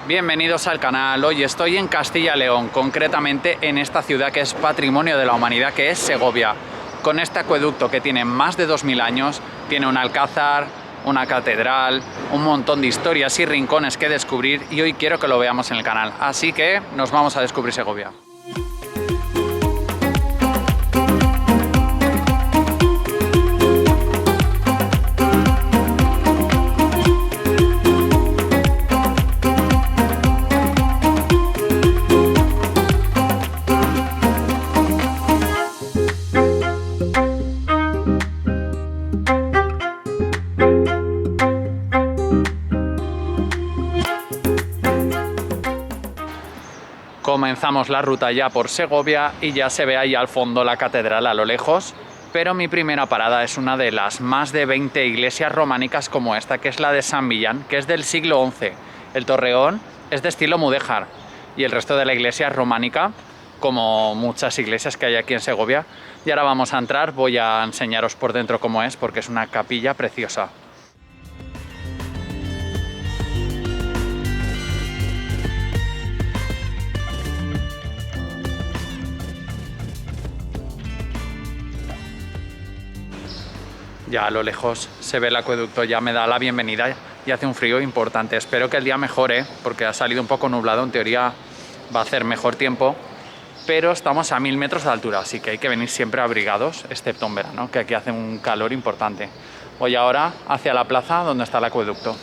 Bienvenidos al canal. Hoy estoy en Castilla y León, concretamente en esta ciudad que es patrimonio de la humanidad, que es Segovia, con este acueducto que tiene más de 2000 años, tiene un alcázar, una catedral, un montón de historias y rincones que descubrir, y hoy quiero que lo veamos en el canal, así que nos vamos a descubrir Segovia. Comenzamos la ruta ya por Segovia y ya se ve ahí al fondo la catedral a lo lejos, pero mi primera parada es una de las más de 20 iglesias románicas como esta, que es la de San Millán, que es del siglo XI. El torreón es de estilo mudéjar y el resto de la iglesia es románica, como muchas iglesias que hay aquí en Segovia. Y ahora vamos a entrar, voy a enseñaros por dentro cómo es, porque es una capilla preciosa. Ya a lo lejos se ve el acueducto, ya me da la bienvenida y hace un frío importante. Espero que el día mejore, porque ha salido un poco nublado, en teoría va a hacer mejor tiempo, pero estamos a 1000 metros de altura, así que hay que venir siempre abrigados, excepto en verano, que aquí hace un calor importante. Voy ahora hacia la plaza donde está el acueducto.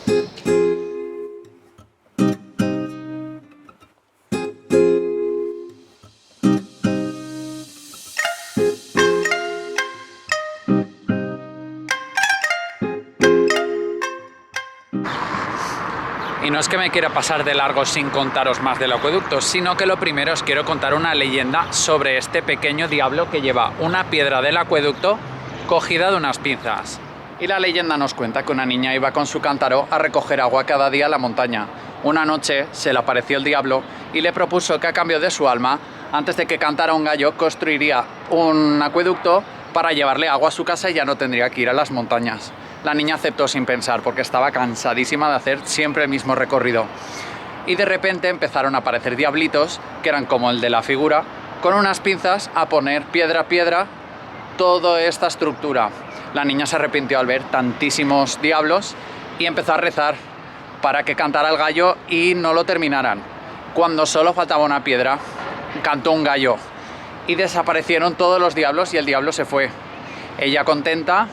Y no es que me quiera pasar de largo sin contaros más del acueducto, sino que lo primero os quiero contar una leyenda sobre este pequeño diablo que lleva una piedra del acueducto cogida de unas pinzas. Y la leyenda nos cuenta que una niña iba con su cántaro a recoger agua cada día a la montaña. Una noche se le apareció el diablo y le propuso que a cambio de su alma, antes de que cantara un gallo, construiría un acueducto para llevarle agua a su casa y ya no tendría que ir a las montañas. La niña aceptó sin pensar, porque estaba cansadísima de hacer siempre el mismo recorrido. Y de repente empezaron a aparecer diablitos, que eran como el de la figura, con unas pinzas a poner piedra a piedra toda esta estructura. La niña se arrepintió al ver tantísimos diablos y empezó a rezar para que cantara el gallo y no lo terminaran. Cuando solo faltaba una piedra, cantó un gallo y desaparecieron todos los diablos y el diablo se fue. Ella, contenta,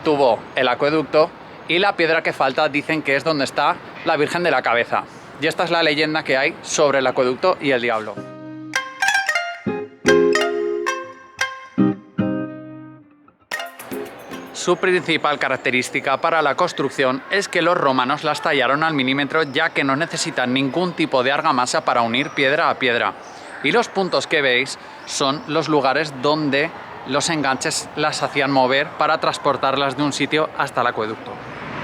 tuvo el acueducto, y la piedra que falta dicen que es donde está la Virgen de la Cabeza. Y esta es la leyenda que hay sobre el acueducto y el diablo. Su principal característica para la construcción es que los romanos las tallaron al milímetro, ya que no necesitan ningún tipo de argamasa para unir piedra a piedra. Y los puntos que veis son los lugares donde los enganches las hacían mover para transportarlas de un sitio hasta el acueducto.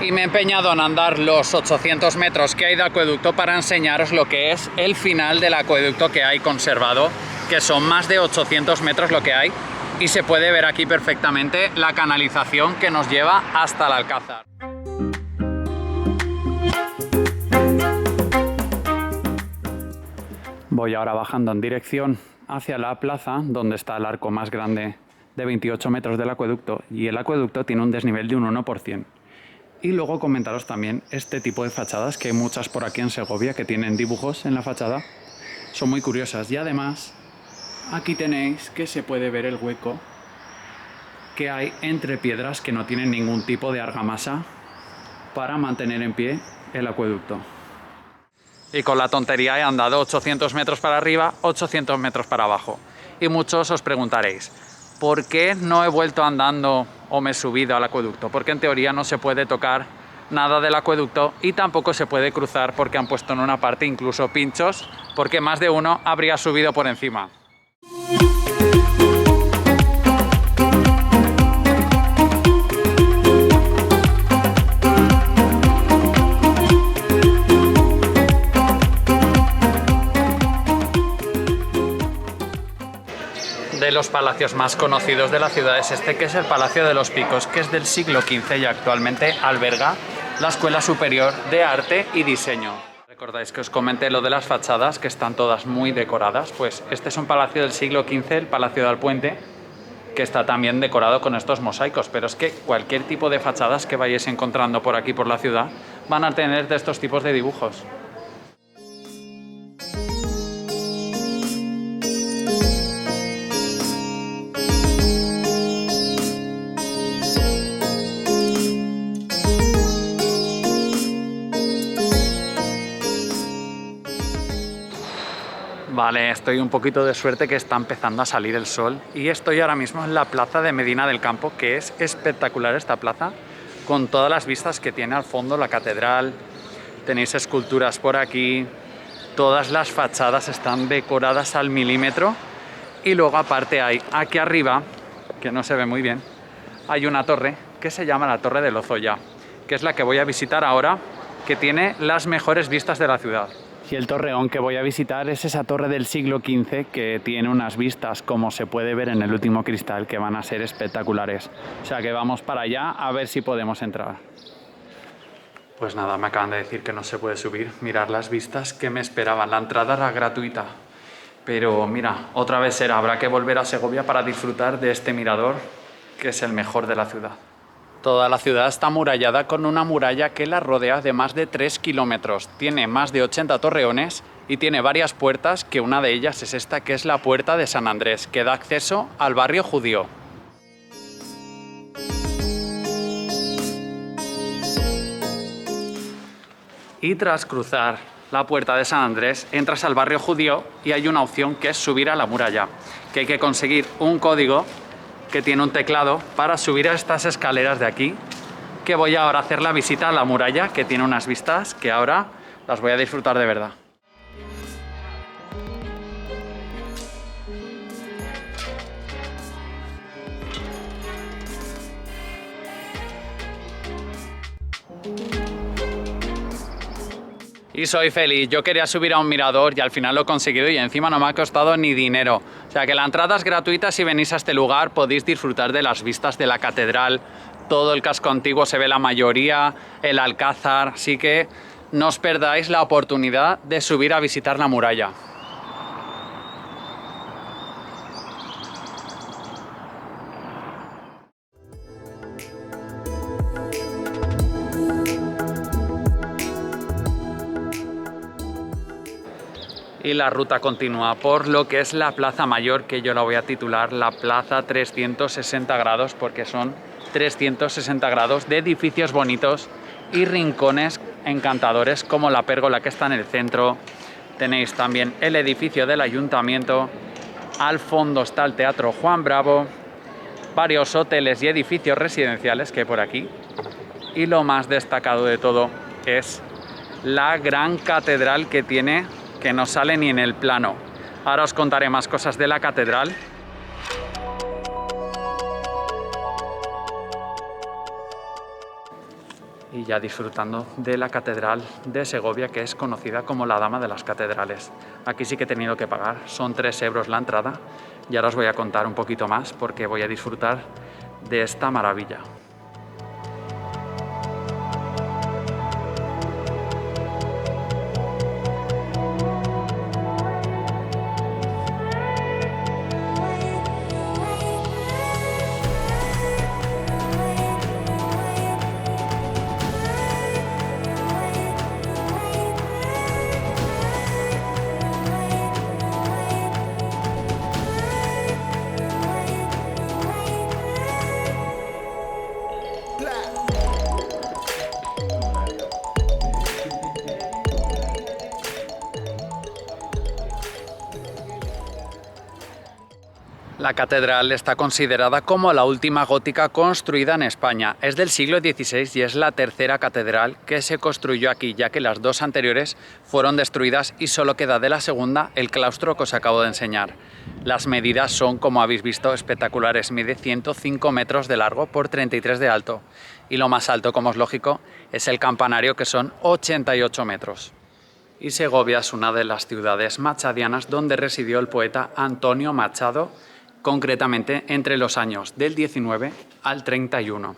Y me he empeñado en andar los 800 metros que hay de acueducto para enseñaros lo que es el final del acueducto que hay conservado, que son más de 800 metros lo que hay, y se puede ver aquí perfectamente la canalización que nos lleva hasta el alcázar. Voy ahora bajando en dirección hacia la plaza, donde está el arco más grande de 28 metros del acueducto, y el acueducto tiene un desnivel de un 1%. Y luego comentaros también este tipo de fachadas, que hay muchas por aquí en Segovia que tienen dibujos en la fachada, son muy curiosas. Y además aquí tenéis que se puede ver el hueco que hay entre piedras que no tienen ningún tipo de argamasa para mantener en pie el acueducto. Y con la tontería he andado 800 metros para arriba, 800 metros para abajo. Y muchos os preguntaréis, ¿por qué no he vuelto andando o me he subido al acueducto? Porque en teoría no se puede tocar nada del acueducto y tampoco se puede cruzar, porque han puesto en una parte incluso pinchos, porque más de uno habría subido por encima. De los palacios más conocidos de la ciudad es este, que es el Palacio de los Picos, que es del siglo XV y actualmente alberga la Escuela Superior de Arte y Diseño. ¿Recordáis que os comenté lo de las fachadas, que están todas muy decoradas? Pues este es un palacio del siglo XV, el Palacio de Alpuente, que está también decorado con estos mosaicos, pero es que cualquier tipo de fachadas que vayáis encontrando por aquí por la ciudad van a tener de estos tipos de dibujos. Vale, estoy un poquito de suerte que está empezando a salir el sol y estoy ahora mismo en la plaza de Medina del Campo, que es espectacular esta plaza, con todas las vistas que tiene al fondo la catedral. Tenéis esculturas por aquí, todas las fachadas están decoradas al milímetro y luego aparte hay aquí arriba, que no se ve muy bien, hay una torre que se llama la Torre de Lozoya, que es la que voy a visitar ahora, que tiene las mejores vistas de la ciudad. Y el torreón que voy a visitar es esa torre del siglo XV que tiene unas vistas, como se puede ver en el último cristal, que van a ser espectaculares. O sea que vamos para allá a ver si podemos entrar. Pues nada, me acaban de decir que no se puede subir. Mirad las vistas que me esperaban. La entrada era gratuita. Pero mira, otra vez habrá que volver a Segovia para disfrutar de este mirador, que es el mejor de la ciudad. Toda la ciudad está amurallada con una muralla que la rodea de más de 3 kilómetros. Tiene más de 80 torreones y tiene varias puertas, que una de ellas es esta, que es la Puerta de San Andrés, que da acceso al barrio judío. Y tras cruzar la Puerta de San Andrés, entras al barrio judío y hay una opción que es subir a la muralla, que hay que conseguir un código que tiene un teclado para subir a estas escaleras de aquí, que voy ahora a hacer la visita a la muralla, que tiene unas vistas que ahora las voy a disfrutar de verdad. Y soy feliz. Yo quería subir a un mirador y al final lo he conseguido y encima no me ha costado ni dinero. O sea que la entrada es gratuita. Si venís a este lugar podéis disfrutar de las vistas de la catedral, todo el casco antiguo se ve la mayoría, el alcázar, así que no os perdáis la oportunidad de subir a visitar la muralla. Y la ruta continúa por lo que es la Plaza Mayor, que yo la voy a titular la Plaza 360 grados, porque son 360 grados de edificios bonitos y rincones encantadores, como la pérgola que está en el centro. Tenéis también el edificio del ayuntamiento, al fondo está el Teatro Juan Bravo, varios hoteles y edificios residenciales que hay por aquí. Y lo más destacado de todo es la gran catedral que tiene, que no sale ni en el plano. Ahora os contaré más cosas de la catedral. Y ya disfrutando de la catedral de Segovia, que es conocida como la Dama de las Catedrales. Aquí sí que he tenido que pagar, son 3 euros la entrada. Y ahora os voy a contar un poquito más porque voy a disfrutar de esta maravilla. La catedral está considerada como la última gótica construida en España. Es del siglo XVI y es la tercera catedral que se construyó aquí, ya que las 2 anteriores fueron destruidas y solo queda de la segunda el claustro que os acabo de enseñar. Las medidas son, como habéis visto, espectaculares. Mide 105 metros de largo por 33 de alto. Y lo más alto, como es lógico, es el campanario, que son 88 metros. Y Segovia es una de las ciudades machadianas donde residió el poeta Antonio Machado, concretamente entre los años del 19 al 31.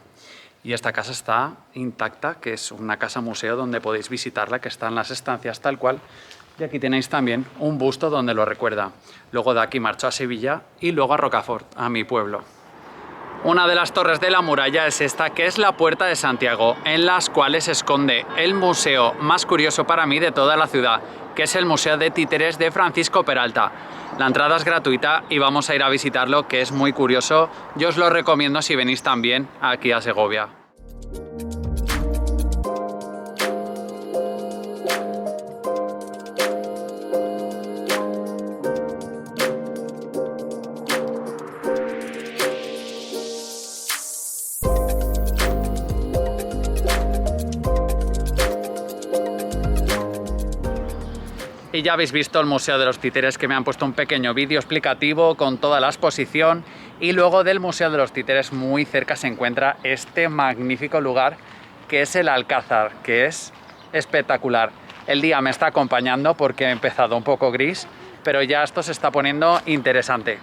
Y esta casa está intacta, que es una casa museo donde podéis visitarla, que está en las estancias tal cual. Y aquí tenéis también un busto donde lo recuerda. Luego de aquí marchó a Sevilla y luego a Rocafort, a mi pueblo. Una de las torres de la muralla es esta, que es la Puerta de Santiago, en las cuales se esconde el museo más curioso para mí de toda la ciudad, que es el Museo de Títeres de Francisco Peralta. La entrada es gratuita y vamos a ir a visitarlo, que es muy curioso. Yo os lo recomiendo si venís también aquí a Segovia. Y ya habéis visto el Museo de los Títeres, que me han puesto un pequeño vídeo explicativo con toda la exposición. Y luego del Museo de los Títeres, muy cerca se encuentra este magnífico lugar, que es el Alcázar, que es espectacular. El día me está acompañando porque he empezado un poco gris, pero ya esto se está poniendo interesante.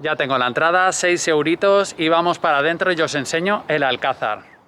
Ya tengo la entrada, 6 euritos, y vamos para adentro y os enseño el Alcázar.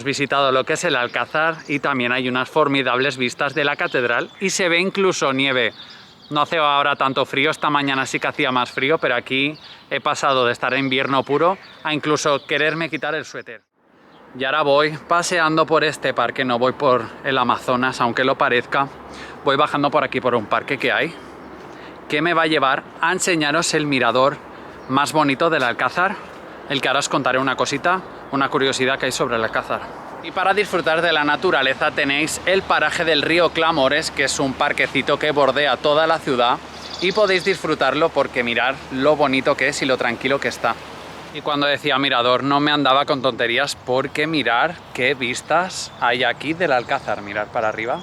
Visitado lo que es el Alcázar y también hay unas formidables vistas de la catedral y se ve incluso nieve. No hace ahora tanto frío, esta mañana sí que hacía más frío, pero aquí he pasado de estar en invierno puro a incluso quererme quitar el suéter. Y ahora voy paseando por este parque, no voy por el Amazonas, aunque lo parezca. Voy bajando por aquí por un parque que hay, que me va a llevar a enseñaros el mirador más bonito del Alcázar, el que ahora os contaré una cosita, una curiosidad que hay sobre el Alcázar. Y para disfrutar de la naturaleza tenéis el paraje del río Clamores, que es un parquecito que bordea toda la ciudad y podéis disfrutarlo porque mirad lo bonito que es y lo tranquilo que está. Y cuando decía mirador no me andaba con tonterías, porque mirad qué vistas hay aquí del Alcázar. Mirad para arriba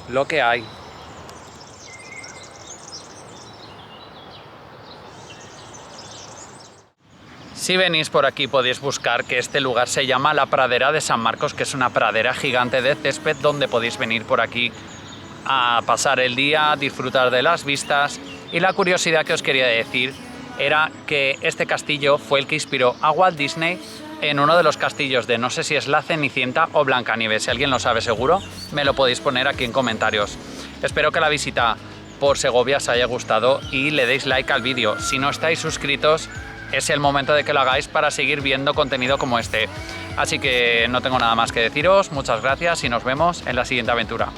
lo que hay. Si venís por aquí podéis buscar que este lugar se llama la Pradera de San Marcos, que es una pradera gigante de césped donde podéis venir por aquí a pasar el día, disfrutar de las vistas. Y la curiosidad que os quería decir era que este castillo fue el que inspiró a Walt Disney en uno de los castillos de, no sé si es La Cenicienta o Blancanieves. Si alguien lo sabe seguro, me lo podéis poner aquí en comentarios. Espero que la visita por Segovia os haya gustado y le deis like al vídeo. Si no estáis suscritos, es el momento de que lo hagáis para seguir viendo contenido como este. Así que no tengo nada más que deciros, muchas gracias y nos vemos en la siguiente aventura.